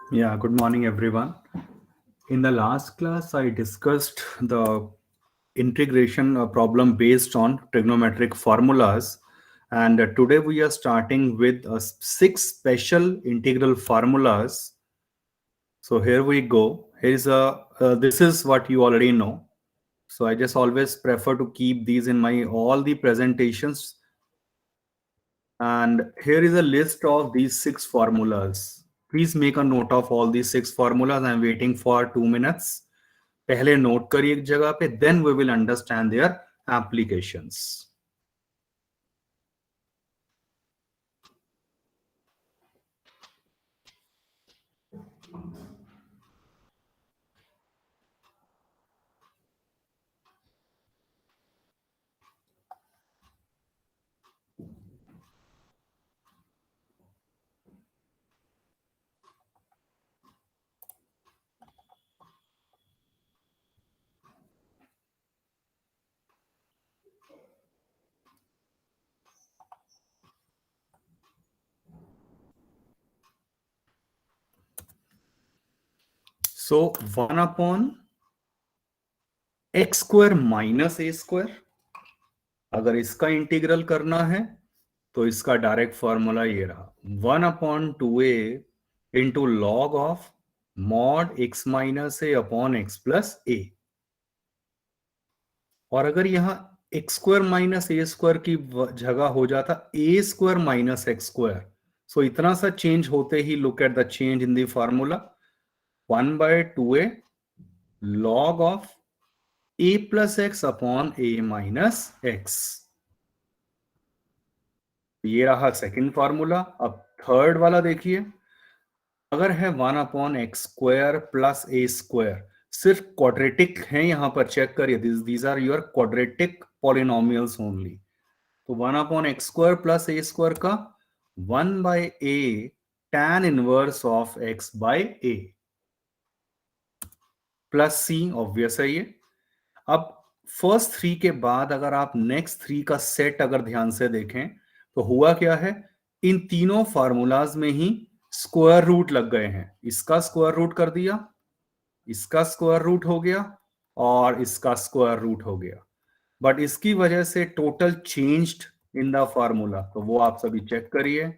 Yeah, good morning, everyone. In the last class, I discussed the integration problem based on trigonometric formulas. And today we are starting with six special integral formulas. So here we go. This is what you already know. So I just always prefer to keep these in my all the presentations. And here is a list of these six formulas. Please make a note of all these six formulas. I'm waiting for 2 minutes. पहले note करिए एक जगह पे, then we will understand their applications. So 1 upon x square minus a square, अगर इसका integral करना है तो इसका डायरेक्ट फॉर्मूला ये रहा 1 upon 2a into log of mod x minus a upon x plus a. और अगर यहां x square minus a square की जगह हो जाता a square minus x square, so इतना सा चेंज होते ही look at the change in the formula 1/2a log of a plus x upon a minus x. ये रहा सेकेंड फॉर्मूला। अब थर्ड वाला देखिए, अगर है 1 upon X square plus A square, सिर्फ क्वाड्रेटिक है यहां पर, चेक करिए, these are your quadratic polynomials only. तो 1 upon X square plus A square का 1/a tan inverse of x by a plus c, obvious है ये। अब फर्स्ट थ्री के बाद अगर आप नेक्स्ट थ्री का सेट अगर ध्यान से देखें तो हुआ क्या है, इन तीनों फार्मूलाज में ही स्क्वायर रूट लग गए हैं। इसका स्क्वायर रूट कर दिया, इसका स्क्वायर रूट हो गया और इसका स्क्वायर रूट हो गया, बट इसकी वजह से total changed in the formula. तो वो आप सभी चेक करिए।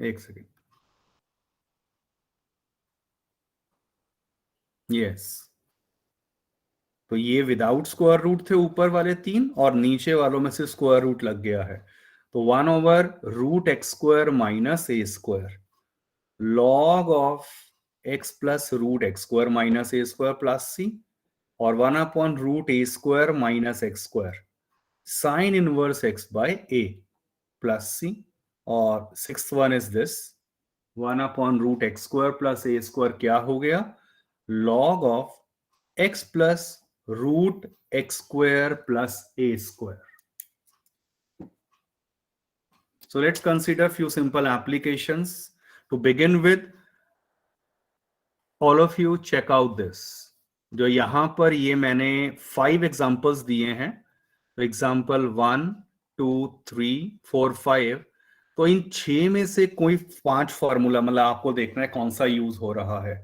एक सेकेंड, यस। तो ये विदाउट स्क्वायर रूट थे ऊपर वाले तीन, और नीचे वालों में से स्क्वायर रूट लग गया है। तो 1/√x² minus a square log of x plus √x² minus a square plus c, और 1/√a² minus x² sine inverse x by a plus c. और sixth one is this 1/√x² plus a square क्या हो गया, log of x plus √x² plus a square. So let's consider few simple applications. To begin with, all of you check out this. जो यहां पर ये मैंने 5 examples दिए हैं, तो एग्जांपल 1 2 3 4 5, तो इन 6 में से कोई 5 फॉर्मूला, मतलब आपको देखना है कौन सा यूज हो रहा है।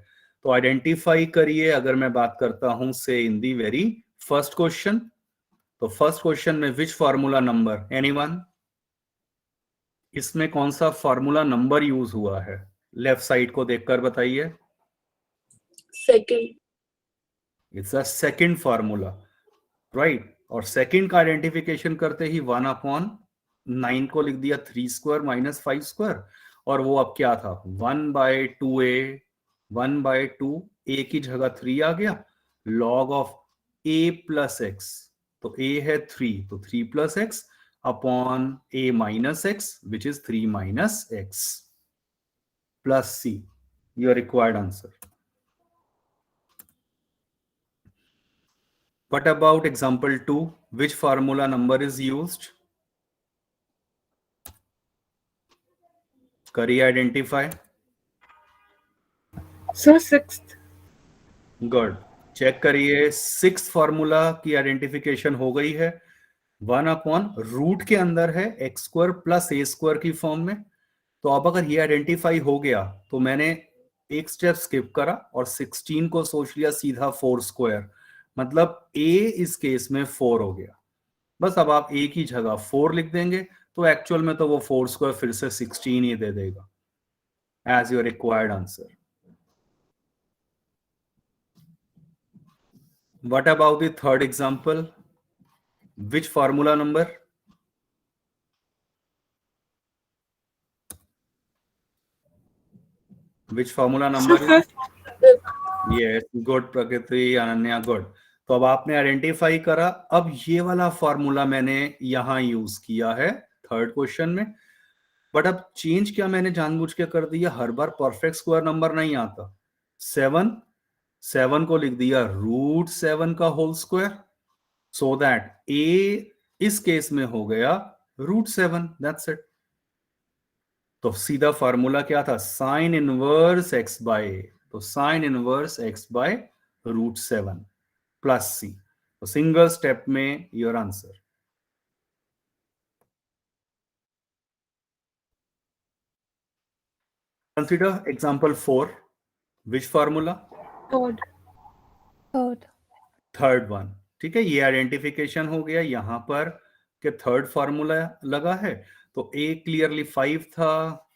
तो आइडेंटिफाई करिए। अगर मैं बात करता हूं से इन दी वेरी फर्स्ट क्वेश्चन, तो फर्स्ट क्वेश्चन में विच फार्मूला नंबर, एनीवन? इसमें कौन सा फार्मूला नंबर यूज हुआ है? लेफ्ट साइड को देखकर बताइए। Second. It's a second formula, right. और सेकंड का आइडेंटिफिकेशन करते ही 1/9 को लिख दिया 3² माइनस 5², और वो अब क्या था 1/2a, 1/2 a की जगह 3 आ गया, log of a plus x. तो a है 3, तो 3 plus x upon a minus x which is 3 minus x plus c, your required answer. What about example 2? Which formula number is used? करिए identify. सो sixth. Good, check करिए। Six formula की identification हो गई है। 1/रूट के अंदर है x² प्लस a² की फॉर्म में। तो अब अगर ये आइडेंटिफाई हो गया तो मैंने एक स्टेप स्किप करा और 16 को सोच लिया सीधा 4², मतलब a इस केस में 4 हो गया। बस अब आप a की जगह 4 लिख देंगे तो एक्चुअल में तो वो 4² फिर से 16 ही दे देगा as your required answer. What about the third example? Which formula number? Which formula number is it? Yes, good प्रकृति, अनन्या, गुड। तो अब आपने आइडेंटिफाई करा, अब ये वाला फॉर्मूला मैंने यहां यूज किया है थर्ड क्वेश्चन में। बट अब चेंज क्या मैंने जानबूझ के कर दिया, हर बार परफेक्ट स्क्वायर नंबर नहीं आता। 7 को लिख दिया √7 का whole square, so that a इस केस में हो गया √7, दैट्स इट। तो सीधा फॉर्मूला क्या था, sine inverse x by A, तो sine inverse x by √7 plus c। तो सिंगल स्टेप में your answer. Consider example 4। Which formula? Third one. ठीक है, ये आइडेंटिफिकेशन हो गया यहां पर कि थर्ड फॉर्मूला लगा है। तो a क्लियरली 5 था,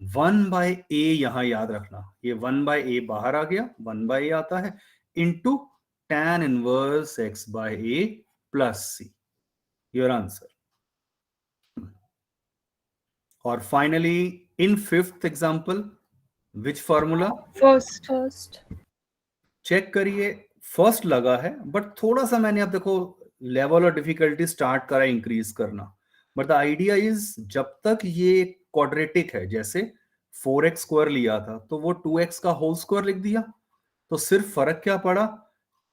1/a यहां याद रखना, ये 1/a बाहर आ गया, 1/a आता है into tan inverse x by a plus c, your answer. और finally in fifth example, which formula? First. Check करिए, फर्स्ट लगा है बट थोड़ा सा मैंने अब देखो लेवल और डिफिकल्टी स्टार्ट करा इंक्रीज करना। बट द आइडिया इज जब तक ये क्वाड्रेटिक है, जैसे 4x² लिया था तो वो 2x का होल स्क्वायर लिख दिया, तो सिर्फ फर्क क्या पड़ा,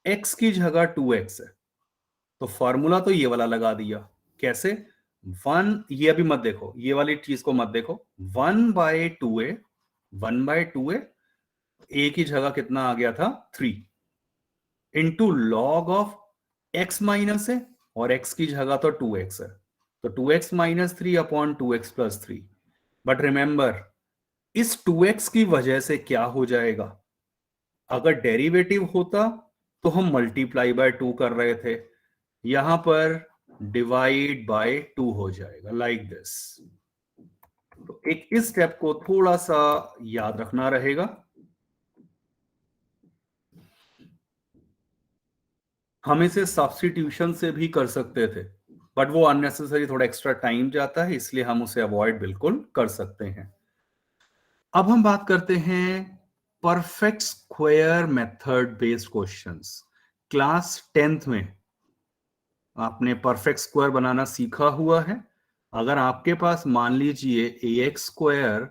x की जगह 2x है, तो फॉर्मूला तो ये वाला लगा दिया। कैसे? 1, ये अभी मत देखो, ये वाली चीज को मत देखो, 1/2a, 1/2a, a की जगह कितना आ गया था 3 into log of x minus है, और x की जगह तो 2x है, तो 2x minus 3 upon 2x plus 3। But remember, इस 2x की वजह से क्या हो जाएगा, अगर डेरिवेटिव होता तो हम मल्टीप्लाई बाय 2 कर रहे थे, यहां पर डिवाइड बाय 2 हो जाएगा, लाइक दिस। तो एक इस स्टेप को थोड़ा सा याद रखना रहेगा। हम इसे सब्स्टिट्यूशन से भी कर सकते थे, बट वो अननेसेसरी थोड़ा एक्स्ट्रा टाइम जाता है, इसलिए हम उसे अवॉइड बिल्कुल कर सकते हैं। अब हम बात करते हैं perfect square method based questions. Class 10th में आपने परफेक्ट स्क्वायर बनाना सीखा हुआ है। अगर आपके पास मान लीजिए ax²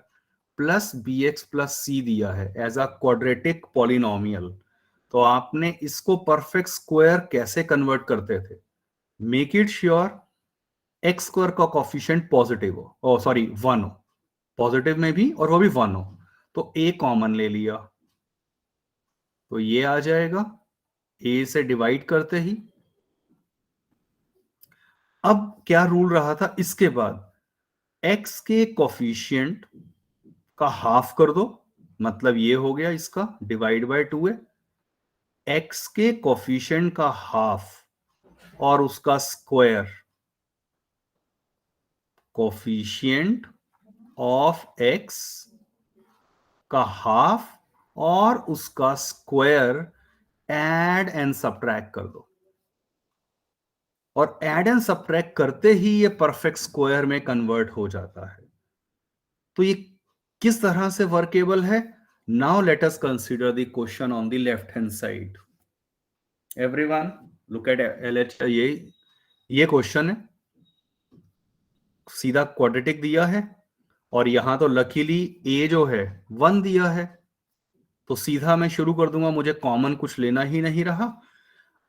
plus bx plus c दिया है एज अ क्वाड्रेटिक पॉलिनोमियल, तो आपने इसको परफेक्ट स्क्वायर कैसे कन्वर्ट करते थे, मेक इट श्योर x² का कोफिशिएंट पॉजिटिव हो, ओ सॉरी 1 हो, पॉजिटिव में भी, और वो भी 1 हो। तो a कॉमन ले लिया, तो ये आ जाएगा a से डिवाइड करते ही। अब क्या रूल रहा था इसके बाद, x के कोफिशिएंट का हाफ कर दो, मतलब ये हो गया इसका डिवाइड बाय 2 है, x के कोफिशिएंट का हाफ और उसका स्क्वायर, कोफिशिएंट ऑफ x का हाफ और उसका स्क्वायर ऐड एंड सब्ट्रैक्ट कर दो, और ऐड एंड सब्ट्रैक्ट करते ही ये परफेक्ट स्क्वायर में कन्वर्ट हो जाता है। तो ये किस तरह से वर्केबल है? Now let us consider the question on the left hand side. Everyone look at LH, ये क्वेश्चन है, सीधा क्वाड्रेटिक दिया है, और यहां तो लकीली a जो है 1 दिया है, तो सीधा मैं शुरू कर दूंगा, मुझे कॉमन कुछ लेना ही नहीं रहा।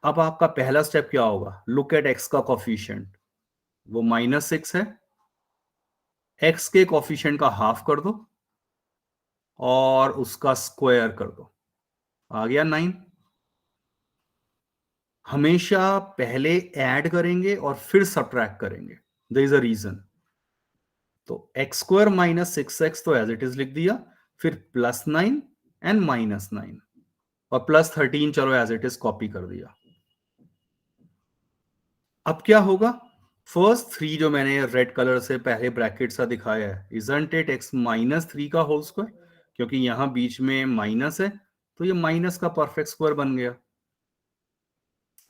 अब आपका पहला स्टेप क्या होगा, लुक एट x का कोफिशिएंट, वो -6 है, x के कोफिशिएंट का हाफ कर दो और उसका स्क्वायर कर दो, आ गया 9। हमेशा पहले ऐड करेंगे और फिर सब्ट्रैक्ट करेंगे, देयर इज अ रीजन। तो एक्स स्क्वायर माइनस 6x तो एज इट इज लिख दिया, फिर +9 एंड -9 और +13 चलो एज इट इज कॉपी कर दिया। अब क्या होगा, फर्स्ट 3 जो मैंने रेड कलर से पहले ब्रैकेट सा दिखाया है, इजंट इट x-3 का होल स्क्वायर, क्योंकि यहां बीच में माइनस है तो ये माइनस का परफेक्ट स्क्वायर बन गया,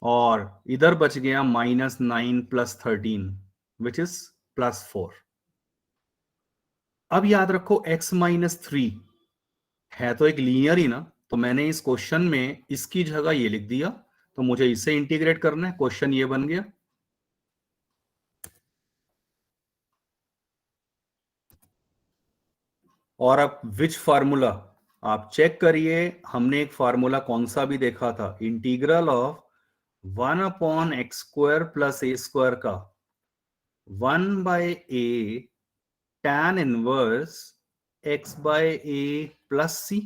और इधर बच गया -9 + 13 विच इज +4। अब याद रखो x-3 है तो एक लीनियर ही ना, तो मैंने इस क्वेश्चन में इसकी जगह ये लिख दिया, तो मुझे इसे इंटीग्रेट करना है, क्वेश्चन ये बन गया। और अब विच फार्मूला, आप चेक करिए, हमने एक फार्मूला कौन सा भी देखा था, इंटीग्रल ऑफ 1/x² + a² का 1/a tan inverse x/a + c।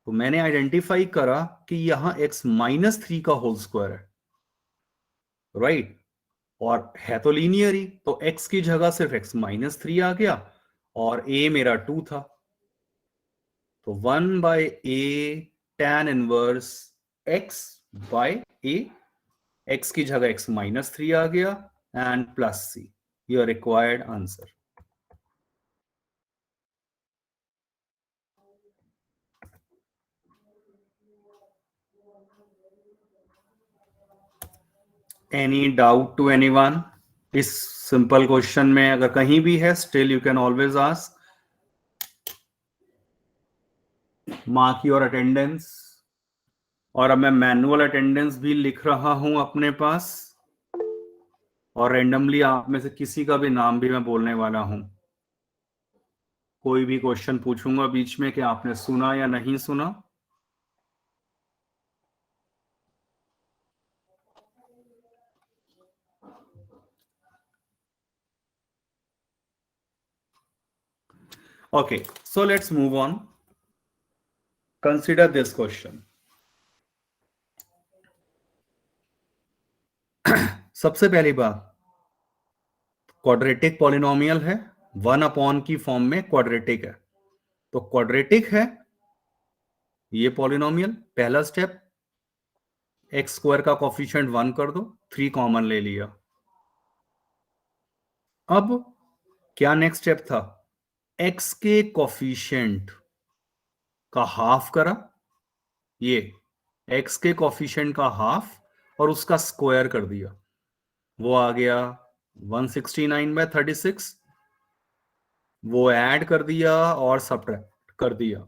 तो मैंने आइडेंटिफाई करा कि यहां x-3 का होल स्क्वायर है, राइट, और है तो लीनियर ही, तो x की जगह सिर्फ x-3 आ गया और a मेरा 2 था, तो 1/a tan inverse x/a, x की जगह x-3 आ गया and +c, your required answer. Any doubt to anyone इस सिंपल क्वेश्चन में? अगर कहीं भी है, still you can always ask. Mark your attendance. और अब मैं मैनुअल अटेंडेंस भी लिख रहा हूं अपने पास, और रेंडमली आप में से किसी का भी नाम भी मैं बोलने वाला हूं। कोई भी क्वेश्चन पूछूंगा बीच में कि आपने सुना या नहीं सुना। Okay, so let's move on. Consider this question. सबसे पहली बात, क्वाड्रेटिक पॉलिनोमियल है, 1/, की फॉर्म में क्वाड्रेटिक है, तो क्वाड्रेटिक है ये पॉलिनोमियल। पहला स्टेप, x² का कोफिशिएंट 1 कर दो, 3 कॉमन ले लिया। अब क्या नेक्स्ट स्टेप था, x के कोफिशिएंट का हाफ करा, ये x के कोफिशिएंट का हाफ और उसका स्क्वायर कर दिया, वो आ गया 169/36, वो ऐड कर दिया और सब्ट्रैक्ट कर दिया।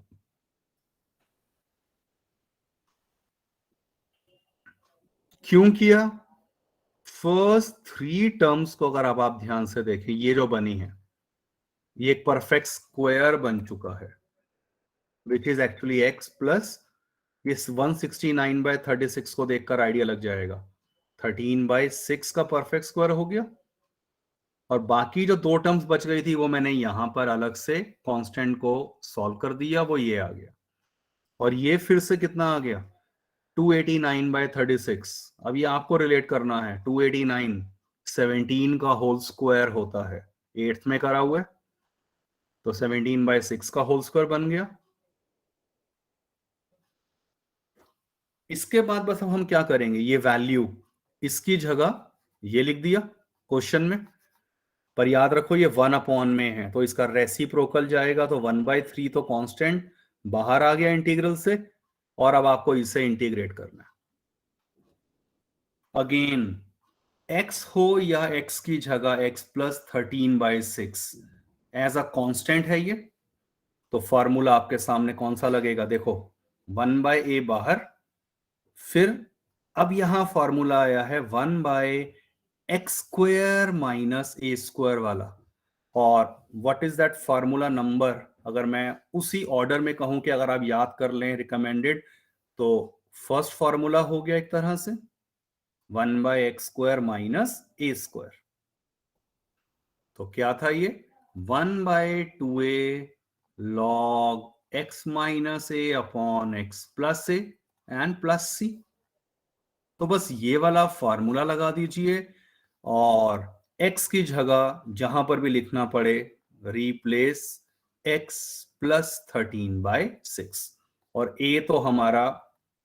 क्यों किया? फर्स्ट 3 टर्म्स को अगर अब आप ध्यान से देखें, ये जो बनी है ये एक परफेक्ट स्क्वायर बन चुका है, which is actually x plus इस 169/36 को देखकर आइडिया लग जाएगा, 13/6 का परफेक्ट स्क्वायर हो गया। और बाकी जो 2 टर्म्स बच गई थी वो मैंने यहां पर अलग से कांस्टेंट को सॉल्व कर दिया, वो ये आ गया। और ये फिर से कितना आ गया, 289/36। अब ये आपको रिलेट करना है, 289 17 का होल स्क्वायर होता है, 8th में करा हुआ है, तो 17/6 का होल स्क्वायर बन गया। इसके बाद बस अब हम क्या करेंगे, ये वैल्यू इसकी जगह ये लिख दिया क्वेश्चन में, पर याद रखो ये 1/, में है तो इसका रेसिप्रोकल जाएगा, तो 1/3 तो कांस्टेंट बाहर आ गया इंटीग्रल से, और अब आपको इसे इंटीग्रेट करना है। अगेन x हो या x की जगह x + 13/6 एज अ कांस्टेंट है ये, तो फॉर्मूला आपके सामने कौन सा लगेगा, देखो 1/a बाहर, फिर अब यहां फॉर्मूला आया है 1/x² - a² वाला, और what is that formula number, अगर मैं उसी ऑर्डर में कहूं कि अगर आप याद कर लें रिकमेंडेड, तो फर्स्ट फार्मूला हो गया एक तरह से 1/x² - a², तो क्या था ये 1/2a log x - a upon x + a and +c। तो बस ये वाला फॉर्मूला लगा दीजिए और x की जगह जहां पर भी लिखना पड़े रिप्लेस x प्लस 13/6 और a तो हमारा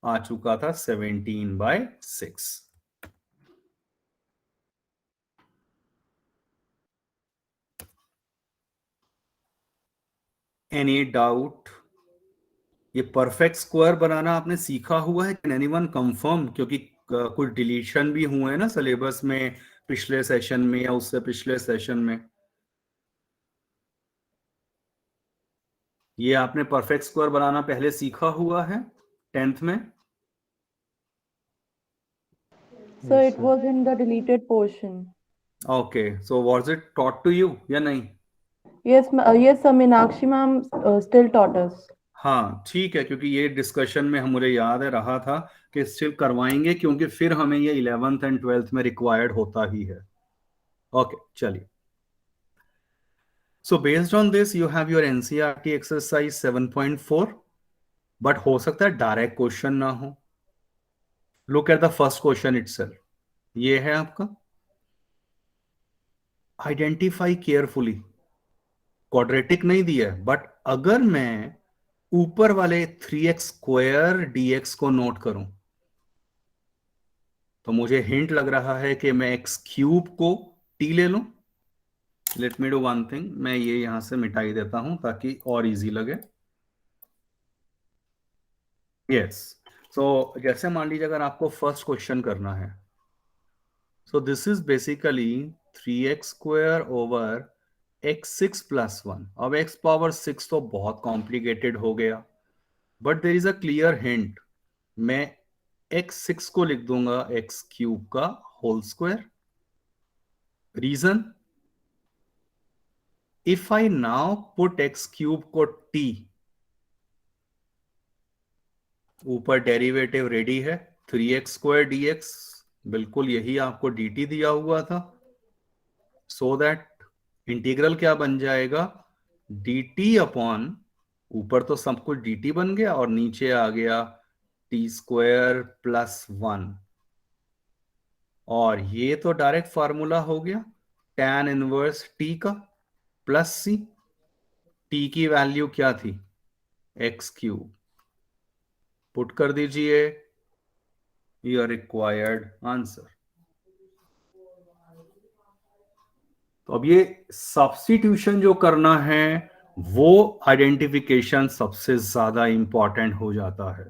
आ चुका था 17/6। Any doubt? ये परफेक्ट स्क्वायर बनाना आपने सीखा हुआ है? Can anyone confirm? क्योंकि कुछ डिलीशन भी हुए हैं ना सिलेबस में, पिछले सेशन में या उससे पिछले सेशन में। ये आपने परफेक्ट स्क्वायर बनाना पहले सीखा हुआ है 10th में? Sir, it was in the deleted portion. Okay, so was it taught to you या नहीं? Yes, yes, sir. Meenakshi ma'am still taught us. हाँ ठीक है, क्योंकि ये डिस्कशन में मुझे याद है रहा था कि स्टिल करवाएंगे, क्योंकि फिर हमें ये 11th एंड 12th में रिक्वायर्ड होता ही है। ओके चलिए, so based on this you have your NCERT exercise 7.4, but हो सकता है डायरेक्ट क्वेश्चन ना हो। Look at the first question itself. ये है आपका, आइडेंटिफाई केयरफुली। क्वाड्रेटिक नहीं दिया है, बट अगर मैं ऊपर वाले 3x² dx को नोट करूं तो मुझे हिंट लग रहा है कि मैं x³ को t ले लूं। Let me do one thing, मैं ये यहां से मिटाई देता हूं ताकि और इजी लगे। यस, सो जैसे मान लीजिए अगर आपको फर्स्ट क्वेश्चन करना है, so this is basically 3x² over x6 + 1। अब x पावर 6 तो बहुत कॉम्प्लिकेटेड हो गया, but there is a clear hint. मैं x6 को लिख दूंगा x³ का whole square. Reason, if I now put x³ को t, ऊपर डेरिवेटिव रेडी है 3x² dx, बिल्कुल यही आपको dt दिया हुआ था। सो दैट इंटीग्रल क्या बन जाएगा, dt अपॉन, ऊपर तो सब कुछ dt बन गया और नीचे आ गया t² + 1, और ये तो डायरेक्ट फार्मूला हो गया tan इनवर्स t का प्लस c। t की वैल्यू क्या थी, x³, पुट कर दीजिए योर रिक्वायर्ड आंसर। तो अब ये सब्स्टिट्यूशन जो करना है वो आइडेंटिफिकेशन सबसे ज्यादा इंपॉर्टेंट हो जाता है।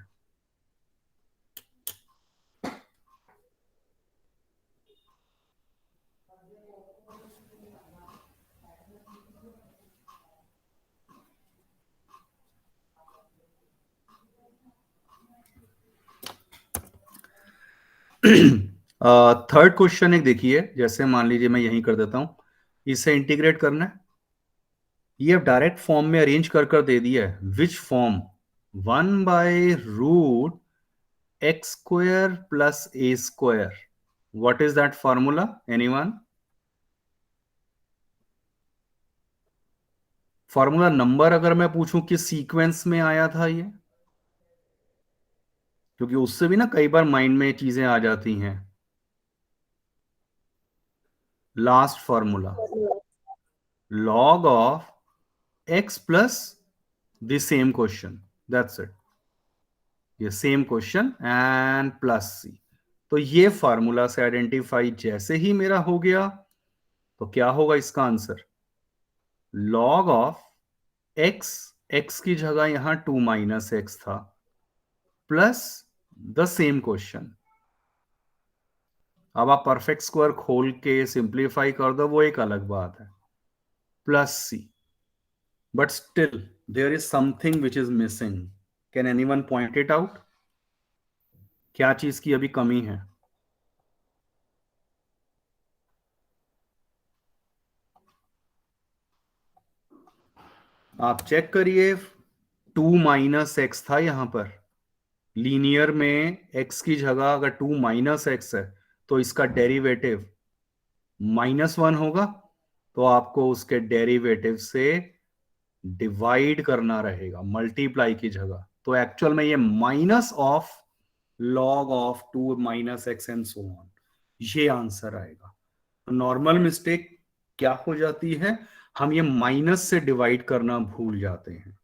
थर्ड क्वेश्चन एक देखिए, जैसे मान लीजिए मैं यही कर देता हूं, इसे इंटीग्रेट करना है। ये अब डायरेक्ट फॉर्म में अरेंज कर कर दे दिया है। Which form, 1/√x² + a²। What is that formula, anyone? Formula number अगर मैं पूछूं किस सीक्वेंस में आया था ये, क्योंकि उससे भी ना कई बार माइंड में चीजें आ जाती हैं। Last formula, log of x plus the same question, that's it, ये सेम क्वेश्चन एंड प्लस सी। तो ये फार्मूला से आइडेंटिफाई जैसे ही मेरा हो गया तो क्या होगा इसका answer, log of x, x की जगह यहां 2 - x था, प्लस द सेम क्वेश्चन। अब आप परफेक्ट स्क्वायर खोल के सिंप्लीफाई कर दो वो एक अलग बात है, plus C. But still, there is something which is missing. Can anyone point it out? क्या चीज की अभी कमी है? आप चेक करिए, 2 - x था यहां पर। लीनियर में x की जगह अगर 2 - x है तो इसका डेरिवेटिव -1 होगा, तो आपको उसके डेरिवेटिव से डिवाइड करना रहेगा, मल्टीप्लाई की जगह। तो एक्चुअल में ये minus of log of 2 minus x and so on. ये आंसर आएगा. नॉर्मल मिस्टेक क्या हो जाती है, हम ये माइनस से डिवाइड करना भूल जाते हैं.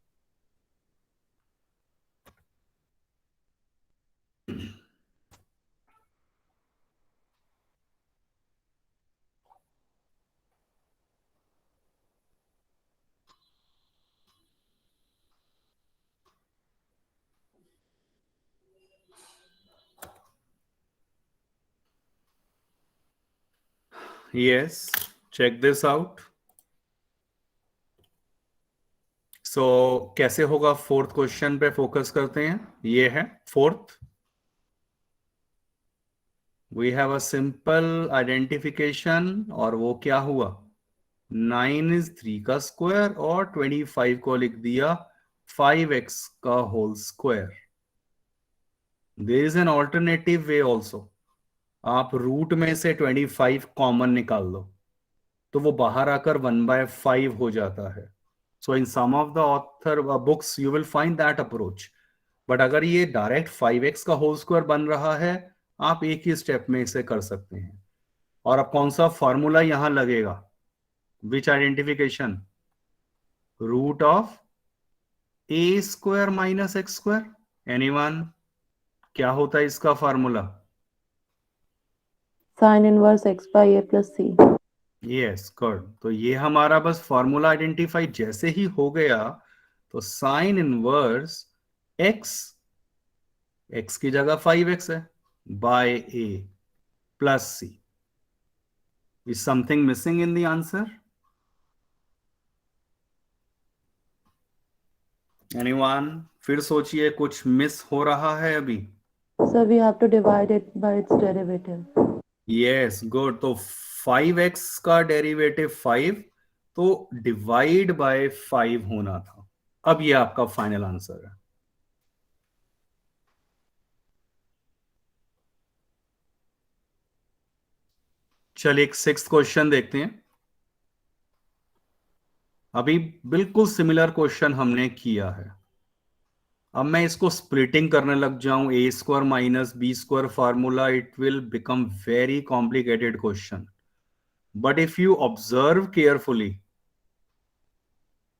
Yes, check this out. So कैसे होगा, फोर्थ क्वेश्चन पे फोकस करते हैं. ये है fourth. We have a simple identification, और वो क्या हुआ, 9 इज 3 का स्क्वायर और 25 को लिख दिया 5x का whole square. There is an alternative way also. आप रूट में से 25 कॉमन निकाल लो तो वो बाहर आकर 1/5 हो जाता है. So in some of the author books you will find that approach. But अगर ये डायरेक्ट 5x का होल स्क्वायर बन रहा है, आप एक ही स्टेप में इसे कर सकते हैं. और अब कौन सा फॉर्मूला यहां लगेगा, which identification, root of a square minus x square. Anyone, क्या होता है इसका फॉर्मूला? Sin inverse x by a plus c. Yes, good. तो ये हमारा बस फॉर्मूला आइडेंटिफाई जैसे ही हो गया, तो साइन इनवर्स एक्स, एक्स की जगह 5x है, by A plus C. Is something missing in the answer? Anyone, फिर सोचिए, कुछ मिस हो रहा है अभी? So we have to divide it by its derivative. Yes, good. तो 5x का डेरिवेटिव 5, तो डिवाइड बाय 5 होना था. अब ये आपका फाइनल आंसर है. चलिए एक सिक्स्थ क्वेश्चन देखते हैं. अभी बिल्कुल सिमिलर क्वेश्चन हमने किया है. अब मैं इसको स्प्लिटिंग करने लग जाऊं, a square minus b square formula, it will become very complicated question. But if you observe carefully,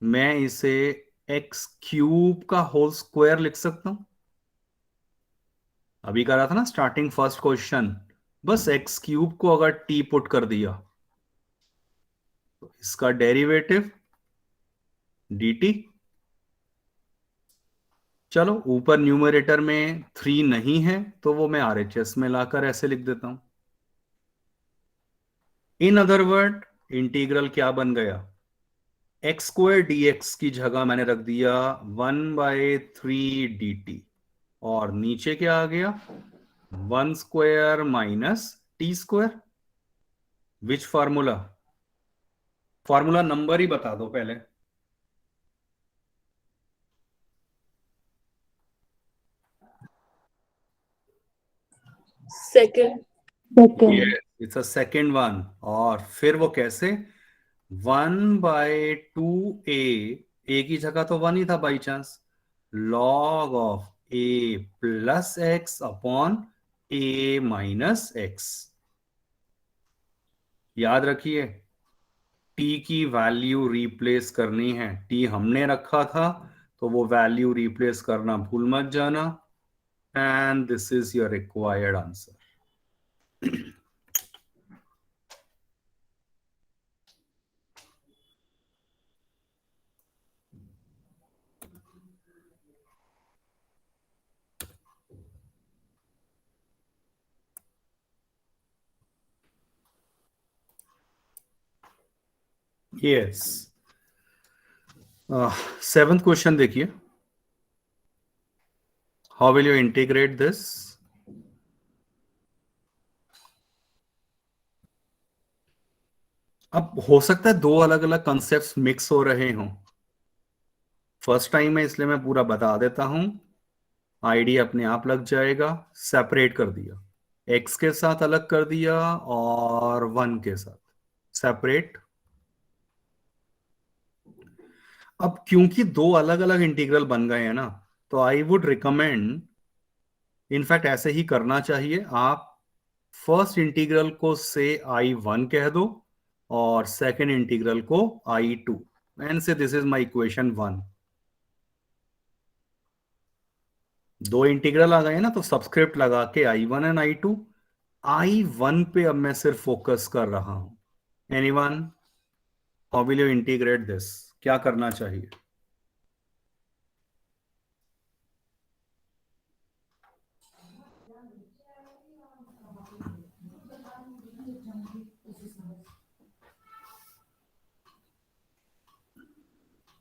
मैं इसे एक्स क्यूब का होल स्क्वायर लिख सकता हूं. अभी करा था ना स्टार्टिंग फर्स्ट क्वेश्चन, बस एक्स क्यूब को अगर टी पुट कर दिया तो इसका डेरिवेटिव dt. चलो, ऊपर न्यूमरेटर में 3 नहीं है तो वो मैं RHS में लाकर ऐसे लिख देता हूं. इन अदर वर्ड, इंटीग्रल क्या बन गया, एक्स स्क्वायर dx की जगह मैंने रख दिया 1/3 dt, और नीचे क्या आ गया, 1 स्क्वायर माइनस टी स्क्वायर. विच फार्मूला, फार्मूला नंबर ही बता दो पहले. Second. Second. It's a second one. और फिर वो कैसे, 1/2a की जगह तो 1 ही था by chance, log of a plus x upon a minus x. याद रखिए, t की वैल्यू रिप्लेस करनी है. t हमने रखा था तो वो वैल्यू रिप्लेस करना भूल मत जाना. And this is your required answer. Yes. Seventh question देखिए. How will you integrate this? अब हो सकता है दो अलग अलग कॉन्सेप्ट्स मिक्स हो रहे हों. फर्स्ट टाइम है इसलिए मैं पूरा बता देता हूं, आइडिया अपने आप लग जाएगा. सेपरेट कर दिया, एक्स के साथ अलग कर दिया और 1 के साथ सेपरेट. अब क्योंकि दो अलग अलग इंटीग्रल बन गए हैं ना, तो आई वुड रिकमेंड इनफैक्ट ऐसे ही करना चाहिए। आप फर्स्ट इंटीग्रल को से I1 कह दो और सेकेंड इंटीग्रल को I2 एंड से दिस इज माई इक्वेशन 1। दो इंटीग्रल आ गए ना, तो सबस्क्रिप्ट लगा के I1 एंड I2। I1 पे अब मैं सिर्फ फोकस कर रहा हूं। Anyone, how will you integrate this? क्या करना चाहिए?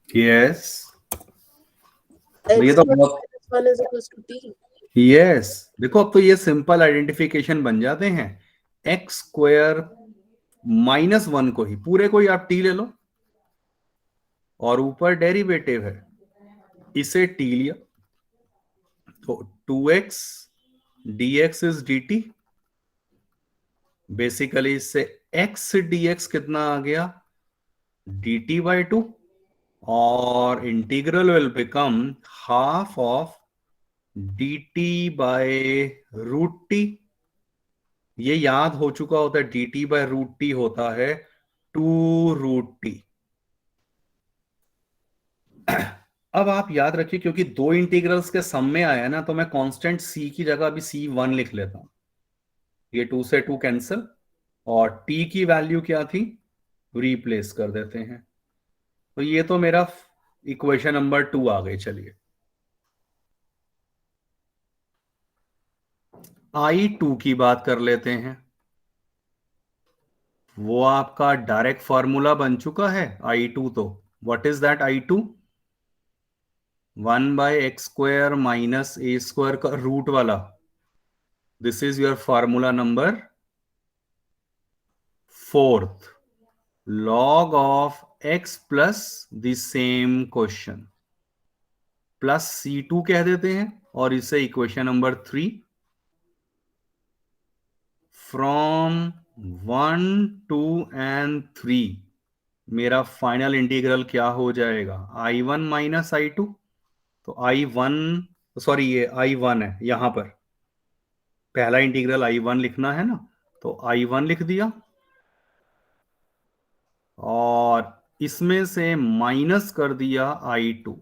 यस, ये x तो plus बहुत, minus 1 is equals to t. Yes देखो अब तो ये सिंपल आइडेंटिफिकेशन बन जाते हैं। एक्स स्क्वायर -1 को ही पूरे को ही आप टी ले लो और ऊपर डेरिवेटिव है, इसे टी लिया तो 2x dx is dt। Basically इससे x dx कितना आ गया? dt/2 और integral will become half of dt/√t। ये याद हो चुका होता है, dt/√t होता है 2√t। अब आप याद रखिए, क्योंकि दो इंटीग्रल्स के सम में आया ना, तो मैं कांस्टेंट c की जगह अभी c1 लिख लेता हूं। ये 2 से 2 कैंसिल, और t की वैल्यू क्या थी रिप्लेस कर देते हैं। तो ये तो मेरा इक्वेशन नंबर 2 आ गई। चलिए I2 की बात कर लेते हैं। वो आपका डायरेक्ट फॉर्मूला बन चुका है I2। तो what is that I2? 1/x² minus a² का रूट वाला। This is your formula number 4, log of x plus the same question plus C2 कह देते हैं, और इसे इक्वेशन नंबर 3। फ्रॉम 1 2 एंड 3 मेरा फाइनल इंटीग्रल क्या हो जाएगा? I1 minus I2। तो I1, सॉरी ये I1 है, यहां पर पहला इंटीग्रल I1 लिखना है ना, तो I1 लिख दिया और इसमें से माइनस कर दिया I2।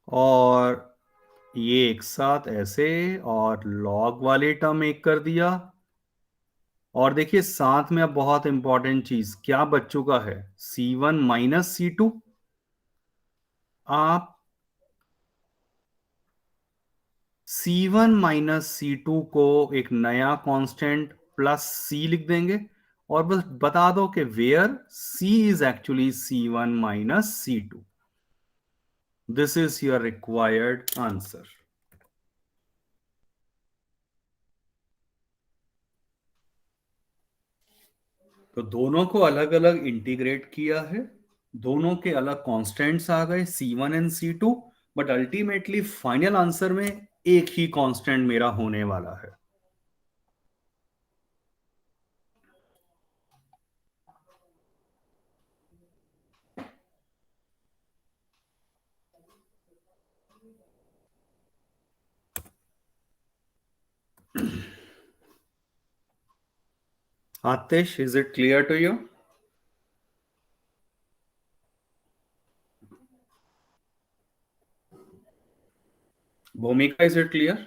और ये एक साथ ऐसे, और लॉग वाले टर्म एक कर दिया। और देखिए साथ में अब बहुत इंपॉर्टेंट चीज क्या बच चुका है? C1 minus C2। आप C1 माइनस C2 को एक नया कांस्टेंट प्लस C लिख देंगे, और बस बता दो कि where C is actually C1 minus C2। This is your required answer. तो दोनों को अलग अलग इंटीग्रेट किया है, दोनों के अलग कांस्टेंट्स आ गए C1 and C2, but ultimately final answer में एक ही कांस्टेंट मेरा होने वाला है। Atish, is it clear to you? Bhumika, is it clear?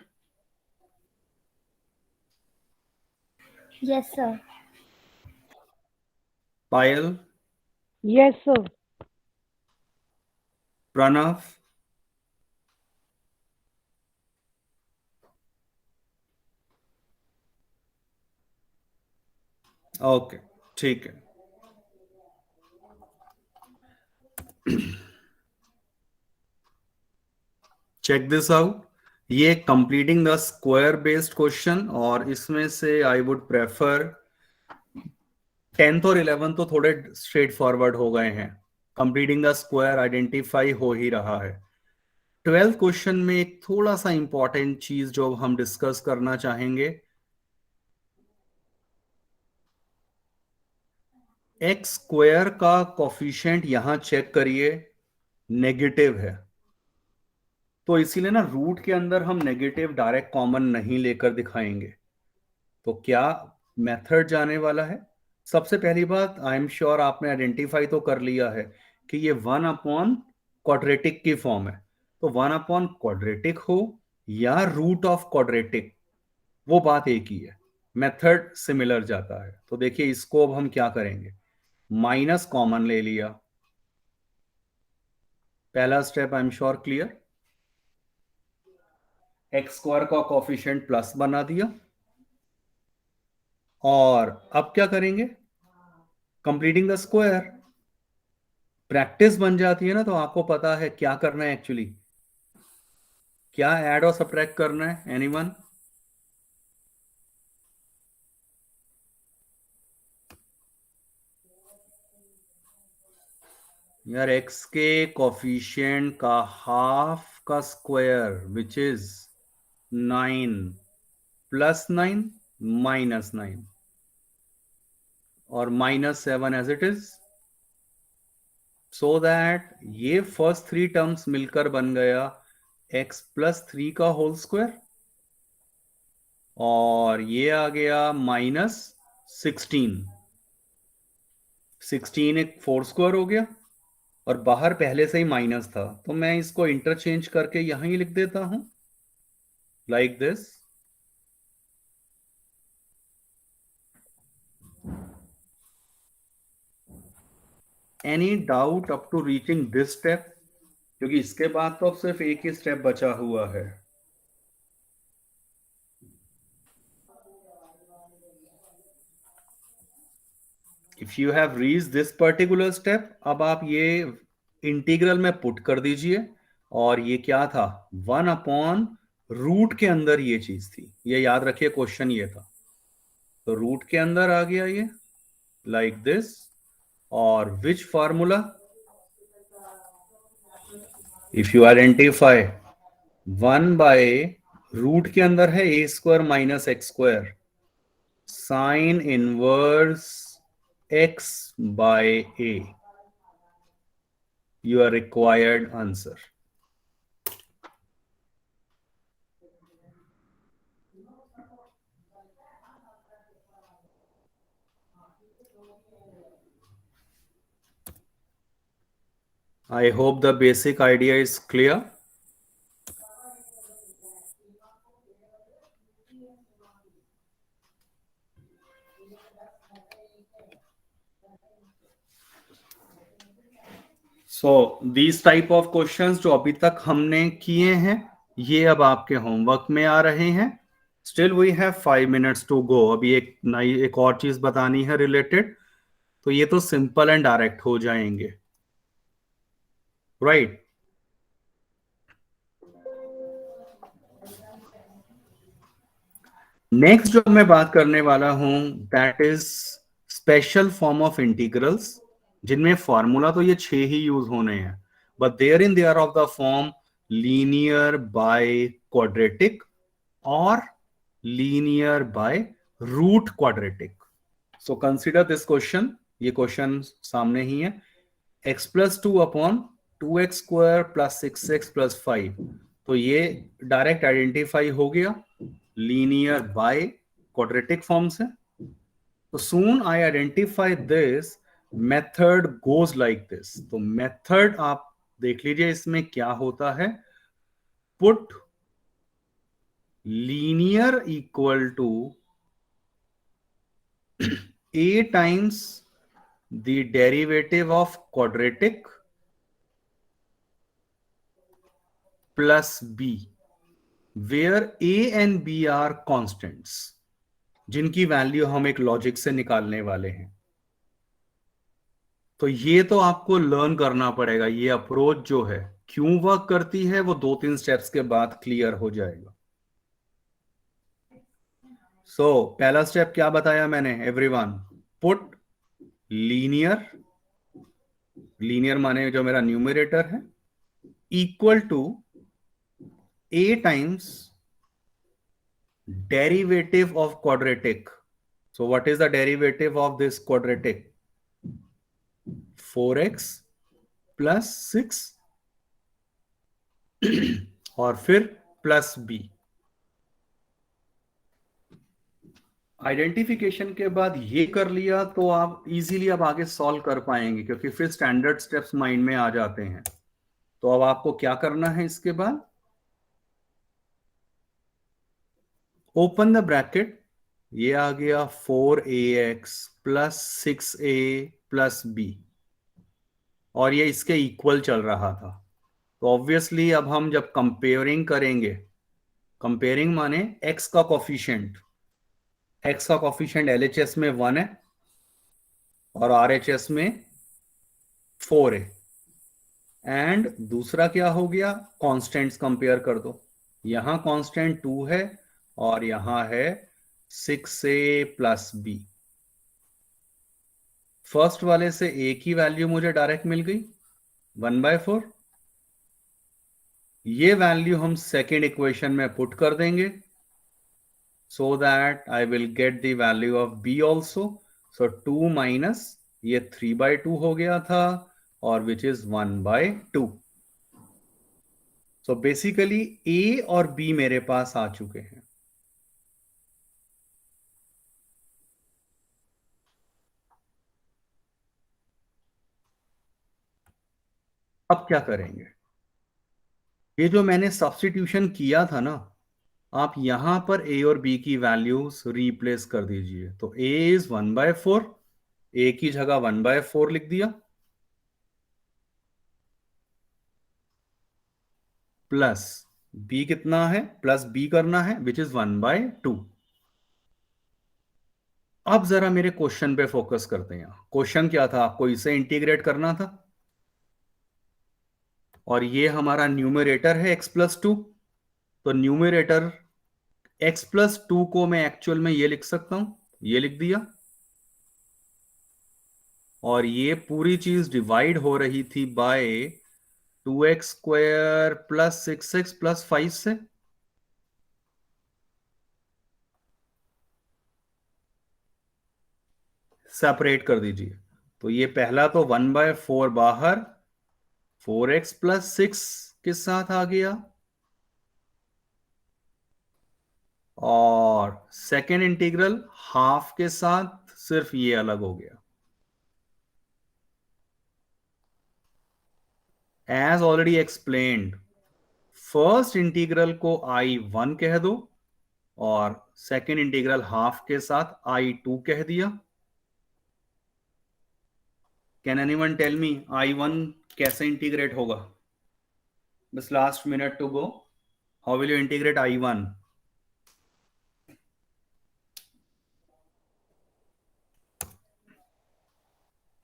Yes, sir. Payal, Yes, sir. Pranav, okay ठीक है। चेक दिस आउट, ये completing the square based question, और इसमें से आई वुड प्रेफर 10th और 11th तो थोड़े स्ट्रेट फॉरवर्ड हो गए हैं, कंप्लीटिंग द स्क्वायर आइडेंटिफाई हो ही रहा है। 12th क्वेश्चन में एक थोड़ा सा इंपॉर्टेंट चीज जो हम डिस्कस करना चाहेंगे, एक्स स्क्वायर का कोफिशिएंट यहां चेक करिए, नेगेटिव है, तो इसीलिए ना रूट के अंदर हम नेगेटिव डायरेक्ट कॉमन नहीं लेकर दिखाएंगे। तो क्या मेथड जाने वाला है? सबसे पहली बात, आई एम श्योर आपने आइडेंटिफाई तो कर लिया है कि ये 1 अपॉन क्वाड्रेटिक की फॉर्म है। तो 1 अपॉन क्वाड्रेटिक हो या रूट ऑफ क्वाड्रेटिक, वो बात एक ही है, मेथड सिमिलर जाता है। तो देखिए इसको अब हम क्या करेंगे, माइनस कॉमन ले लिया, पहला step I am sure clear. X square का कोफिशिएंट प्लस बना दिया, और अब क्या करेंगे, कंप्लीटिंग द स्क्वायर। प्रैक्टिस बन जाती है ना, तो आपको पता है क्या करना है एक्चुअली, क्या ऐड और सब्ट्रैक्ट करना है, एनीवन? यार एक्स के कोफिशिएंट का हाफ का square which is 9 plus 9 minus 9 और -7 as it is, so that ये फर्स्ट 3 टर्म्स मिलकर बन गया x+3 का होल स्क्वायर, और ये आ गया -16। 16 एक 4 स्क्वायर हो गया, और बाहर पहले से ही माइनस था, तो मैं इसको इंटरचेंज करके यहां ही लिख देता हूं like this. Any doubt up to reaching this step? क्योंकि इसके बाद तो अब सिर्फ एक ही स्टेप बचा हुआ है। If you have reach this particular step, अब आप ये इंटीग्रल में पुट कर दीजिए, और ये क्या था, 1 अपॉन रूट के अंदर ये चीज थी, ये याद रखिए क्वेश्चन ये था। तो रूट के अंदर आ गया ये लाइक दिस, और विच फार्मूला, इफ यू आइडेंटिफाई 1/रूट के अंदर है a² minus x², sine inverse x/a, your required answer. I hope the basic idea is clear. So these type of questions जो अभी तक हमने किए हैं, ये अब आपके होमवर्क में आ रहे हैं। Still we have 5 minutes to go. अभी एक और चीज बतानी है रिलेटेड, तो ये तो सिंपल एंड डायरेक्ट हो जाएंगे, राइट? नेक्स्ट जो मैं बात करने वाला हूं, that is special form of integrals, जिनमें फॉर्मूला तो ये 6 ही यूज होने हैं, but they are of the form linear by quadratic और linear by root quadratic. So consider this question, ये क्वेश्चन सामने ही है, x+2/2x² + 6x + 5, तो ये डायरेक्ट आइडेंटिफाई हो गया लीनियर बाय क्वाड्रेटिक फॉर्म से। तो soon I identify this, method goes like this. तो मेथड आप देख लीजिए इसमें क्या होता है, put linear equal to a times the derivative of quadratic plus b, where a and b are constants, जिनकी वैल्यू हम एक लॉजिक से निकालने वाले हैं। तो ये तो आपको लर्न करना पड़ेगा, ये अप्रोच जो है क्यों वर्क करती है, वो 2-3 स्टेप्स के बाद क्लियर हो जाएगा। सो पहला स्टेप क्या बताया मैंने एवरीवन, पुट लीनियर, लीनियर माने जो मेरा न्यूमरेटर है, equal to a times derivative of quadratic. So what is the derivative of this quadratic? 4x plus 6 और फिर प्लस b। आइडेंटिफिकेशन के बाद ये कर लिया तो आप इजीली अब आगे सॉल्व कर पाएंगे, क्योंकि फिर स्टैंडर्ड स्टेप्स माइंड में आ जाते हैं। तो अब आपको क्या करना है इसके बाद, ओपन द ब्रैकेट, ये आ गया 4ax plus 6a plus b, और ये इसके इक्वल चल रहा था। तो ऑब्वियसली अब हम जब कंपेयरिंग करेंगे, कंपेयरिंग माने x का कोफिशिएंट, x का कोफिशिएंट LHS में 1 है और RHS में 4 है। एंड दूसरा क्या हो गया, कांस्टेंट्स कंपेयर कर दो, यहां कांस्टेंट 2 है और यहां है 6a प्लस b। फर्स्ट वाले से a की वैल्यू मुझे डायरेक्ट मिल गई 1/4। ये वैल्यू हम सेकेंड इक्वेशन में पुट कर देंगे, so that I will get the value of b also. So 2 minus ये 3/2 हो गया था और which is 1/2. So basically a और b मेरे पास आ चुके हैं। अब क्या करेंगे, ये जो मैंने सब्स्टिट्यूशन किया था ना, आप यहां पर a और b की वैल्यूज रिप्लेस कर दीजिए। तो a इज 1/4, a की जगह 1/4 लिख दिया, प्लस b कितना है, प्लस b करना है विच इज 1/2। अब जरा मेरे क्वेश्चन पे फोकस करते हैं। क्वेश्चन क्या था, आपको इसे इंटीग्रेट करना था और ये हमारा न्यूमरेटर है x+2। तो न्यूमरेटर x+2 को मैं एक्चुअल में ये लिख सकता हूं, ये लिख दिया, और ये पूरी चीज डिवाइड हो रही थी bye 2x² plus 6x plus 5 से। सेपरेट कर दीजिए। तो ये पहला तो 1/4 बाहर, 4x प्लस 6 के साथ आ गया, और सेकेंड इंटीग्रल हाफ के साथ सिर्फ ये अलग हो गया। As already explained, first integral को I1 कह दो और सेकेंड इंटीग्रल हाफ के साथ I2 कह दिया। Can anyone tell me I1 कैसे इंटीग्रेट होगा? बस last minute to go, how will you integrate I1?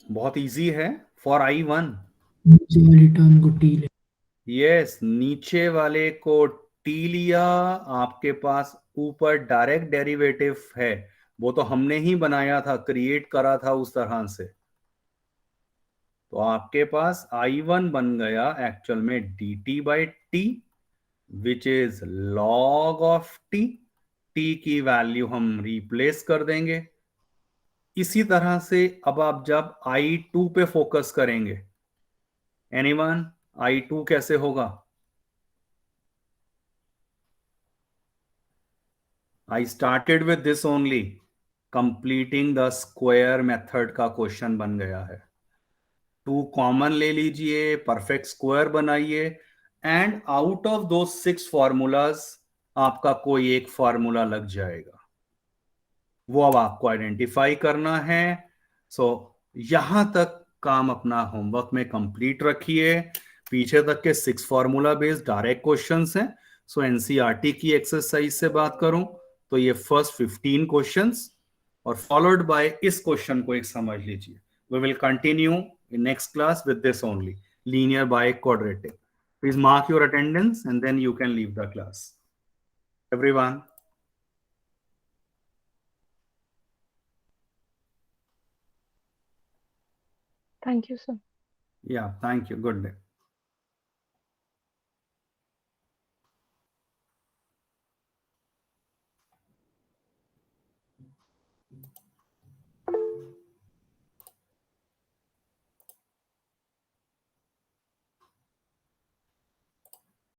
बहुत इजी है। फॉर I1, नीचे वाली टर्म को टी ले, यस, नीचे वाले को टी लिया, आपके पास ऊपर डायरेक्ट डेरिवेटिव है, वो तो हमने ही बनाया था, क्रिएट करा था उस तरह से। तो आपके पास I1 बन गया एक्चुअल में dt/t which is log of t। t की वैल्यू हम रिप्लेस कर देंगे। इसी तरह से अब आप जब I2 पे फोकस करेंगे, एनीवन I2 कैसे होगा? I started with this only, completing the square method का क्वेश्चन बन गया है। 2 कॉमन ले लीजिए, परफेक्ट स्क्वायर बनाइए, एंड आउट ऑफ दो 6 फॉर्मूलाज आपका कोई एक फॉर्मूला लग जाएगा, वो अब आपको आइडेंटिफाई करना है। सो यहां तक काम अपना होमवर्क में कंप्लीट रखिए। पीछे तक के 6 फॉर्मूला बेस्ड डायरेक्ट क्वेश्चंस हैं। सो एनसीईआरटी की एक्सरसाइज से बात करूं तो ये फर्स्ट 15 क्वेश्चंस और फॉलोड बाय इस क्वेश्चन को एक समझ लीजिए। We will continue in next class with this only, linear by quadratic. Please mark your attendance and then you can leave the class. Everyone, Thank you, sir. yeah, thank you, good day.